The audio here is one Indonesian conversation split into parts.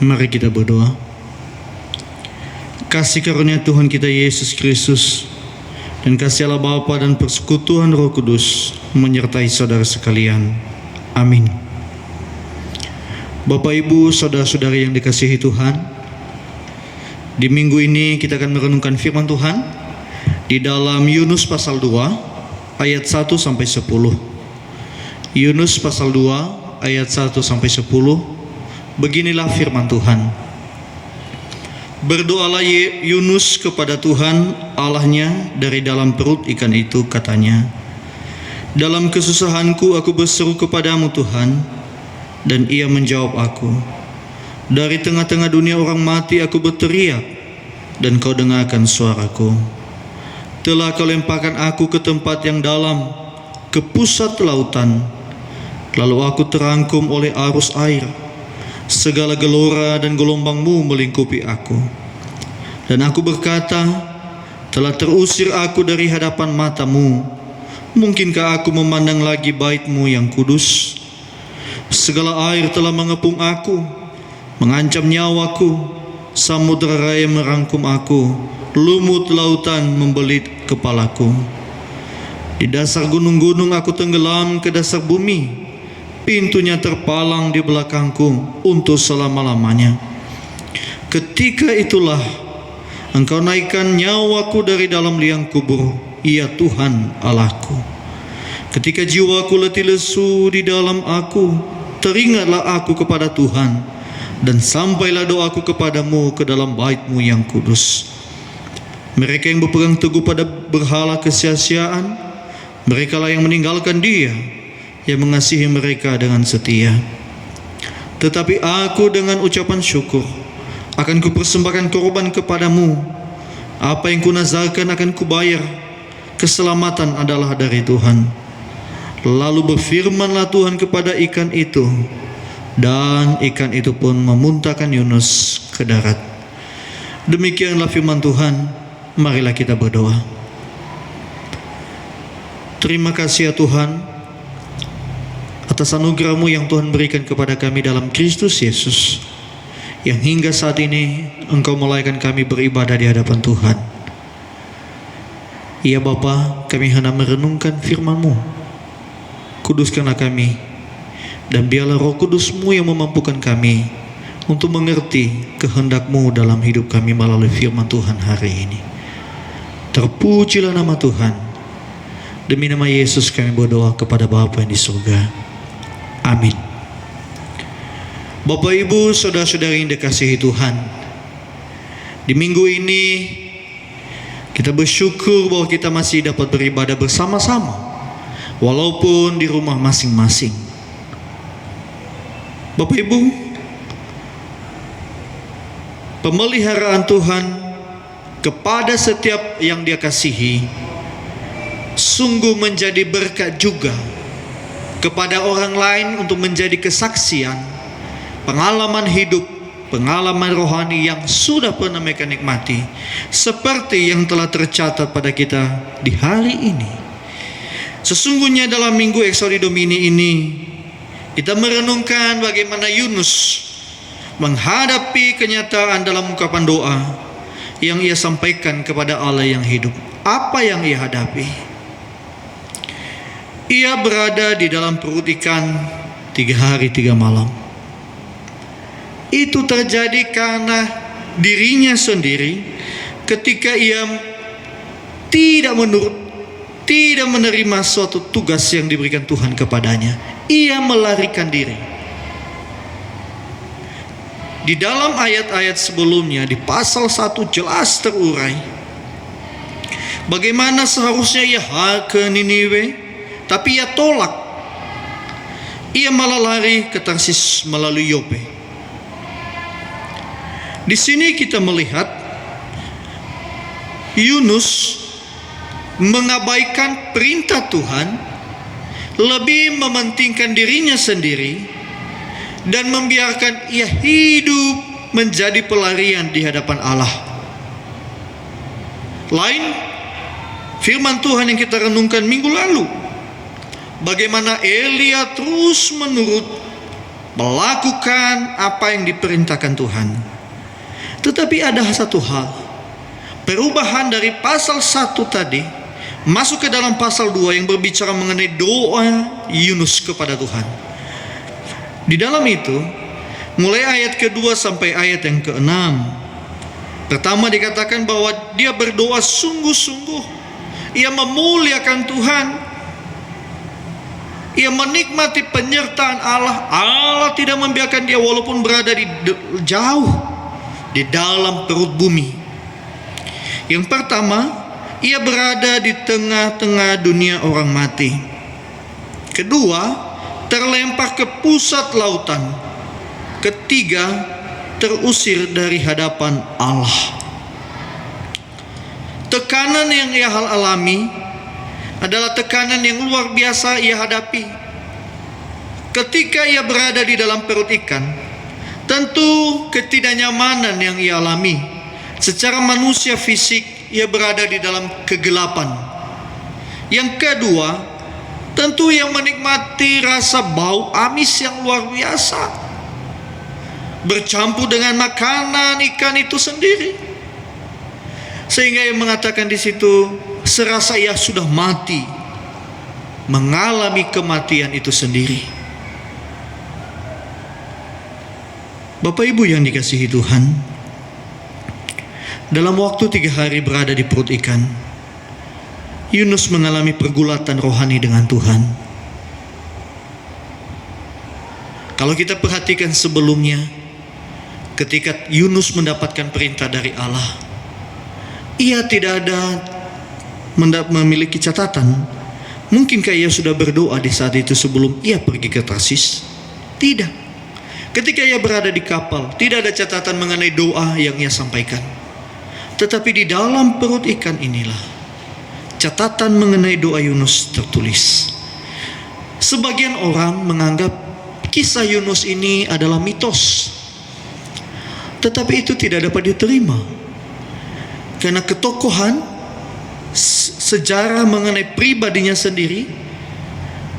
Mari kita berdoa. Kasih karunia Tuhan kita Yesus Kristus dan kasih Allah Bapa dan persekutuan Roh Kudus menyertai saudara sekalian. Amin. Bapak, Ibu, saudara-saudari yang dikasihi Tuhan, di minggu ini kita akan merenungkan firman Tuhan di dalam Yunus pasal 2 ayat 1 sampai 10. Yunus pasal 2 ayat 1 sampai 10. Beginilah firman Tuhan. Berdoalah Yunus kepada Tuhan Allahnya dari dalam perut ikan itu, katanya, dalam kesusahanku aku berseru kepadamu Tuhan, dan ia menjawab aku. Dari tengah-tengah dunia orang mati aku berteriak, dan kau dengarkan suaraku. Telah kau lemparkan aku ke tempat yang dalam, ke pusat lautan, lalu aku terangkum oleh arus air. Segala gelora dan gelombangmu melingkupi aku. Dan aku berkata, telah terusir aku dari hadapan matamu. Mungkinkah aku memandang lagi bait-Mu yang kudus? Segala air telah mengepung aku, mengancam nyawaku. Samudra raya merangkum aku, lumut lautan membelit kepalaku. Di dasar gunung-gunung aku tenggelam ke dasar bumi. Pintunya terpalang di belakangku untuk selama-lamanya. Ketika itulah Engkau naikkan nyawaku dari dalam liang kubur, ya Tuhan Allahku. Ketika jiwaku letih lesu di dalam aku, teringatlah aku kepada Tuhan, dan sampailah doaku kepadamu ke dalam bait-Mu yang kudus. Mereka yang berpegang teguh pada berhala kesia-siaan, merekalah yang meninggalkan Dia yang mengasihi mereka dengan setia. Tetapi aku dengan ucapan syukur akan kupersembahkan korban kepadamu. Apa yang kunazarkan akan kubayar. Keselamatan adalah dari Tuhan. Lalu berfirmanlah Tuhan kepada ikan itu, dan ikan itu pun memuntahkan Yunus ke darat. Demikianlah firman Tuhan. Marilah kita berdoa. Terima kasih ya Tuhan atas anugerah-Mu yang Tuhan berikan kepada kami dalam Kristus Yesus, yang hingga saat ini Engkau melayakkan kami beribadah di hadapan Tuhan. Ya Bapa, kami hendak merenungkan firman-Mu. Kuduskanlah kami, dan biarlah Roh Kudus-Mu yang memampukan kami untuk mengerti kehendak-Mu dalam hidup kami melalui firman Tuhan hari ini. Terpujilah nama Tuhan. Demi nama Yesus kami berdoa kepada Bapa yang di surga. Amin. Bapak, Ibu, saudara-saudari yang dikasihi Tuhan, di minggu ini kita bersyukur bahwa kita masih dapat beribadah bersama-sama, walaupun di rumah masing-masing. Bapak, Ibu, pemeliharaan Tuhan kepada setiap yang Dia kasihi sungguh menjadi berkat juga kepada orang lain untuk menjadi kesaksian pengalaman hidup, pengalaman rohani yang sudah pernah mereka nikmati, seperti yang telah tercatat pada kita di hari ini. Sesungguhnya dalam Minggu Exaudi Domini ini kita merenungkan bagaimana Yunus menghadapi kenyataan dalam ungkapan doa yang ia sampaikan kepada Allah yang hidup. Apa yang ia hadapi? Ia berada di dalam perut ikan 3 hari 3 malam. Itu terjadi karena dirinya sendiri ketika ia tidak menerima suatu tugas yang diberikan Tuhan kepadanya. Ia melarikan diri. Di dalam ayat-ayat sebelumnya di pasal 1 jelas terurai bagaimana seharusnya ia ke Niniwe, tapi ia tolak. Ia malah lari ke Tarsis melalui Yope. Di sini kita melihat Yunus mengabaikan perintah Tuhan, lebih mementingkan dirinya sendiri, dan membiarkan ia hidup menjadi pelarian di hadapan Allah. Lain firman Tuhan yang kita renungkan minggu lalu, bagaimana Elia terus menurut melakukan apa yang diperintahkan Tuhan. Tetapi ada satu hal, perubahan dari pasal 1 tadi masuk ke dalam pasal 2 yang berbicara mengenai doa Yunus kepada Tuhan. Di dalam itu, mulai ayat kedua sampai ayat yang ke-6, pertama dikatakan bahwa dia berdoa sungguh-sungguh. Ia memuliakan Tuhan. Ia menikmati penyertaan Allah. Allah tidak membiarkan dia walaupun berada jauh di dalam perut bumi. Yang pertama, ia berada di tengah-tengah dunia orang mati. Kedua, terlempar ke pusat lautan. Ketiga, terusir dari hadapan Allah. Tekanan yang ia alami adalah tekanan yang luar biasa ia hadapi. Ketika ia berada di dalam perut ikan, tentu ketidaknyamanan yang ia alami. Secara manusia fisik, ia berada di dalam kegelapan. Yang kedua, tentu ia menikmati rasa bau amis yang luar biasa, bercampur dengan makanan ikan itu sendiri, sehingga ia mengatakan di situ, serasa ia sudah mati, mengalami kematian itu sendiri. Bapak Ibu yang dikasihi Tuhan, dalam waktu 3 hari berada di perut ikan, Yunus mengalami pergulatan rohani dengan Tuhan. Kalau kita perhatikan sebelumnya, ketika Yunus mendapatkan perintah dari Allah, ia tidak ada memiliki catatan. Mungkinkah ia sudah berdoa di saat itu sebelum ia pergi ke Tarsis? Tidak. Ketika ia berada di kapal, tidak ada catatan mengenai doa yang ia sampaikan. Tetapi di dalam perut ikan inilah catatan mengenai doa Yunus tertulis. Sebagian orang menganggap kisah Yunus ini adalah mitos, tetapi itu tidak dapat diterima, karena ketokohan sejarah mengenai pribadinya sendiri,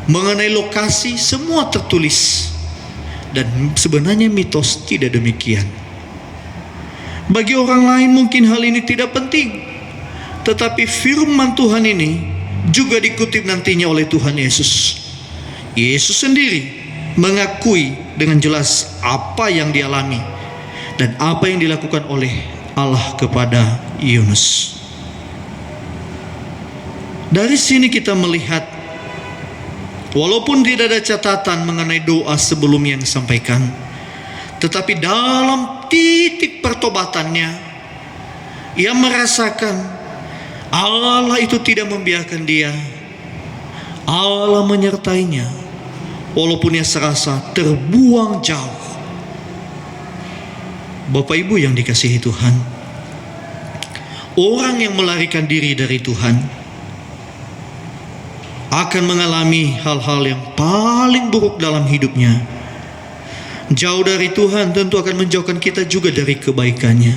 mengenai lokasi, semua tertulis. Dan sebenarnya mitos tidak demikian. Bagi orang lain mungkin hal ini tidak penting, tetapi firman Tuhan ini juga dikutip nantinya oleh Tuhan Yesus. Yesus sendiri mengakui dengan jelas apa yang dialami dan apa yang dilakukan oleh Allah kepada Yunus. Dari sini kita melihat, walaupun tidak ada catatan mengenai doa sebelum yang disampaikan, tetapi dalam titik pertobatannya, ia merasakan Allah itu tidak membiarkan dia. Allah menyertainya, walaupun ia serasa terbuang jauh. Bapak Ibu yang dikasihi Tuhan, orang yang melarikan diri dari Tuhan akan mengalami hal-hal yang paling buruk dalam hidupnya. Jauh dari Tuhan tentu akan menjauhkan kita juga dari kebaikannya.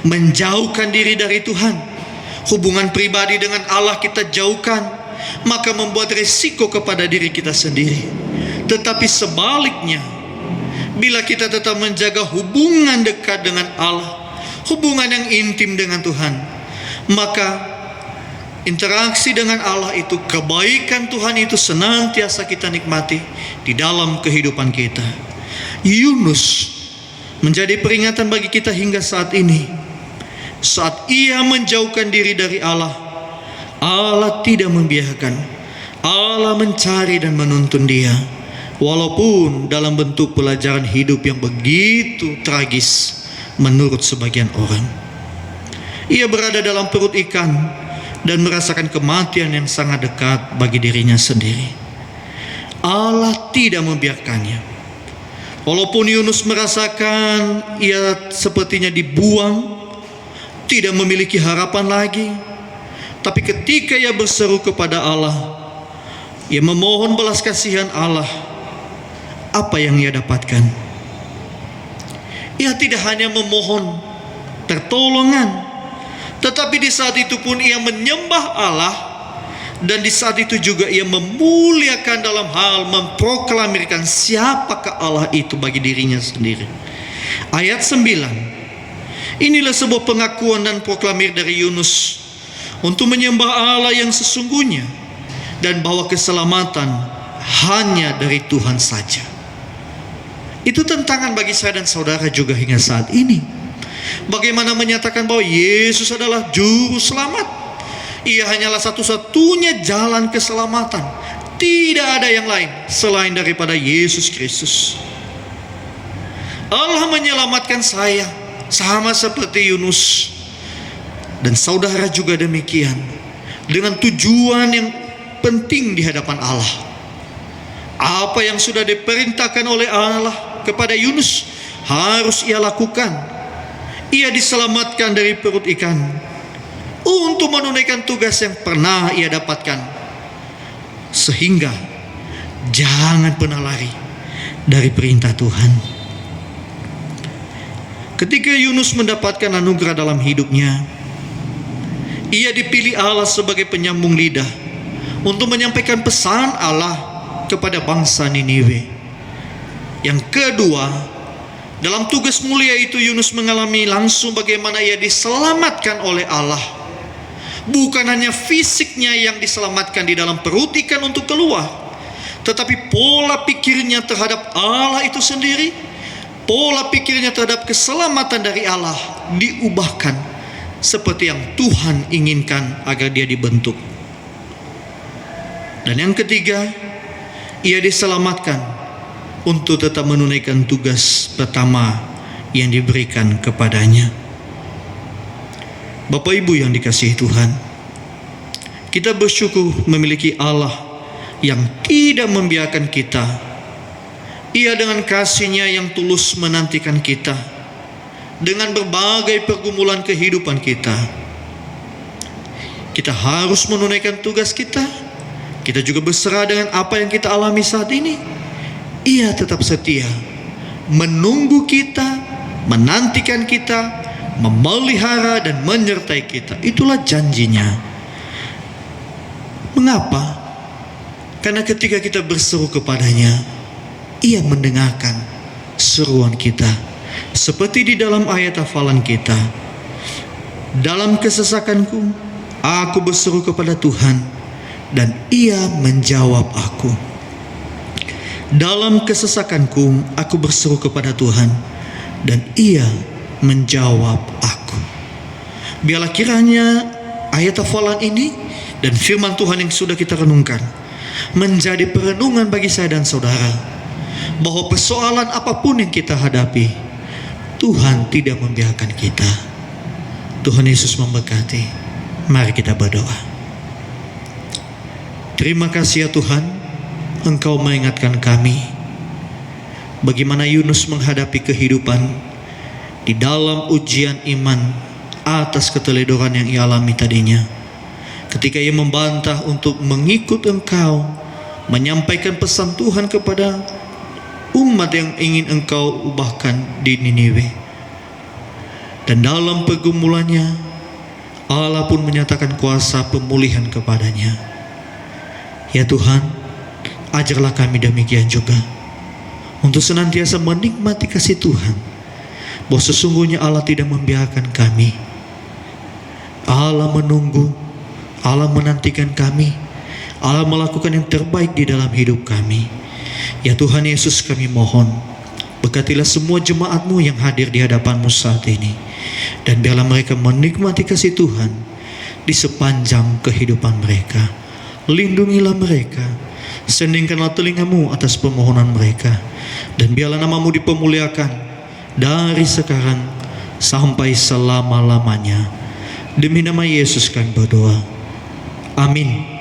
Menjauhkan diri dari Tuhan, hubungan pribadi dengan Allah kita jauhkan, maka membuat risiko kepada diri kita sendiri. Tetapi sebaliknya, bila kita tetap menjaga hubungan dekat dengan Allah, hubungan yang intim dengan Tuhan, maka interaksi dengan Allah itu, kebaikan Tuhan itu senantiasa kita nikmati di dalam kehidupan kita. Yunus menjadi peringatan bagi kita hingga saat ini. Saat ia menjauhkan diri dari Allah, Allah tidak membiarkan. Allah mencari dan menuntun dia, walaupun dalam bentuk pelajaran hidup yang begitu tragis menurut sebagian orang. Ia berada dalam perut ikan dan merasakan kematian yang sangat dekat bagi dirinya sendiri. Allah tidak membiarkannya. Walaupun Yunus merasakan ia sepertinya dibuang, tidak memiliki harapan lagi, tapi ketika ia berseru kepada Allah, ia memohon belas kasihan Allah, apa yang ia dapatkan? Ia tidak hanya memohon pertolongan, tetapi di saat itu pun ia menyembah Allah Dan di saat itu juga ia memuliakan dalam hal memproklamirkan siapakah Allah itu bagi dirinya sendiri. Ayat 9. Inilah sebuah pengakuan dan proklamir dari Yunus untuk menyembah Allah yang sesungguhnya dan bahwa keselamatan hanya dari Tuhan saja. Itu tantangan bagi saya dan saudara juga hingga saat ini. Bagaimana menyatakan bahwa Yesus adalah juru selamat. Ia hanyalah satu-satunya jalan keselamatan. Tidak ada yang lain selain daripada Yesus Kristus. Allah menyelamatkan saya sama seperti Yunus dan saudara juga demikian, dengan tujuan yang penting di hadapan Allah. Apa yang sudah diperintahkan oleh Allah kepada Yunus harus ia lakukan. Ia diselamatkan dari perut ikan untuk menunaikan tugas yang pernah ia dapatkan, sehingga jangan pernah lari dari perintah Tuhan. Ketika Yunus mendapatkan anugerah dalam hidupnya, ia dipilih Allah sebagai penyambung lidah untuk menyampaikan pesan Allah kepada bangsa Niniwe. Yang kedua, dalam tugas mulia itu Yunus mengalami langsung bagaimana ia diselamatkan oleh Allah. Bukan hanya fisiknya yang diselamatkan di dalam perut ikan untuk keluar, tetapi pola pikirnya terhadap Allah itu sendiri, pola pikirnya terhadap keselamatan dari Allah diubahkan seperti yang Tuhan inginkan agar dia dibentuk. Dan yang ketiga, ia diselamatkan untuk tetap menunaikan tugas pertama yang diberikan kepadanya. Bapak Ibu yang dikasihi Tuhan, kita bersyukur memiliki Allah yang tidak membiarkan kita. Ia dengan kasih-Nya yang tulus menantikan kita dengan berbagai pergumulan kehidupan kita. Kita harus menunaikan tugas kita. Kita juga berserah dengan apa yang kita alami saat ini. Ia tetap setia menunggu kita, menantikan kita, memelihara dan menyertai kita. Itulah janjinya. Mengapa? Karena ketika kita berseru kepadanya, ia mendengarkan seruan kita. Seperti di dalam ayat hafalan kita, dalam kesesakanku aku berseru kepada Tuhan dan ia menjawab aku. Dalam kesesakanku aku berseru kepada Tuhan dan ia menjawab aku. Biarlah kiranya ayat hafalan ini dan firman Tuhan yang sudah kita renungkan menjadi perenungan bagi saya dan saudara, bahwa persoalan apapun yang kita hadapi, Tuhan tidak membiarkan kita. Tuhan Yesus memberkati. Mari kita berdoa. Terima kasih ya Tuhan, Engkau mengingatkan kami bagaimana Yunus menghadapi kehidupan di dalam ujian iman atas keteledoran yang ia alami tadinya. Ketika ia membantah untuk mengikut Engkau, menyampaikan pesan Tuhan kepada umat yang ingin Engkau ubahkan di Niniwe. Dan dalam pergumulannya, Allah pun menyatakan kuasa pemulihan kepadanya. Ya Tuhan, ajarlah kami demikian juga, untuk senantiasa menikmati kasih Tuhan, bahwa sesungguhnya Allah tidak membiarkan kami. Allah menunggu, Allah menantikan kami, Allah melakukan yang terbaik di dalam hidup kami. Ya Tuhan Yesus, kami mohon, berkatilah semua jemaat-Mu yang hadir di hadapan-Mu saat ini, dan biarlah mereka menikmati kasih Tuhan di sepanjang kehidupan mereka. Lindungilah mereka, sendingkanlah telinga-Mu atas permohonan mereka, dan biarlah nama-Mu dipermuliakan dari sekarang sampai selama-lamanya. Demi nama Yesus kami berdoa. Amin.